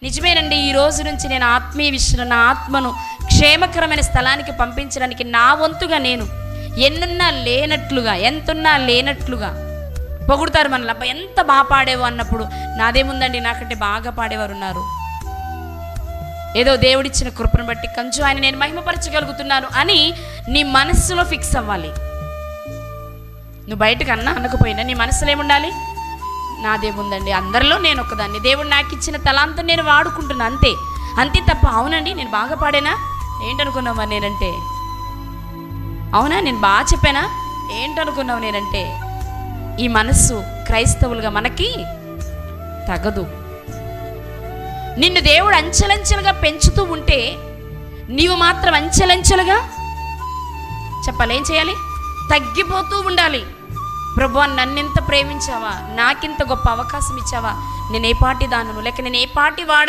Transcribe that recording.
నిజమేనండి, ఈ రోజు నుంచి నేను ఆత్మీయ విషయంలో నా ఆత్మను క్షేమకరమైన స్థలానికి పంపించడానికి నా వంతుగా నేను ఎన్నున్నా లేనట్లుగా, ఎంతున్నా లేనట్లుగా పొగుడుతారు మనల్ని. అబ్బా ఎంత బాగా పాడేవో అన్నప్పుడు నాదేముందండి, నాకంటే బాగా పాడేవారు ఉన్నారు. ఏదో దేవుడిచ్చిన కృపను బట్టి కొంచెం ఆయన నేను మహిమపరచగలుగుతున్నాను అని నీ మనస్సులో ఫిక్స్ అవ్వాలి. నువ్వు బయటకు అనకపోయినా నీ మనసులో ఏముండాలి, నాదేముందండి, అందరిలో నేను ఒకదాన్ని, దేవుడు నాకు ఇచ్చిన తలాంతం నేను వాడుకుంటున్నా, అంతే అంతే తప్ప అవునండి నేను బాగా పాడేనా ఏంటనుకున్నావా నేనంటే, అవునా నేను బాగా చెప్పానా ఏంటనుకున్నావు నేనంటే. ఈ మనస్సు క్రైస్తవులుగా మనకి తగదు. నిన్ను దేవుడు అంచెలంచెలుగా పెంచుతూ ఉంటే నీవు మాత్రం అంచెలంచెలుగా చెప్పాలి, ఏం చేయాలి, తగ్గిపోతూ ఉండాలి. ప్రభువా నన్నెంత ప్రేమించావా, నాకింత గొప్ప అవకాశం ఇచ్చావా, నేను ఏ పాటి దానను లేక నేను ఏ పాటి వాడ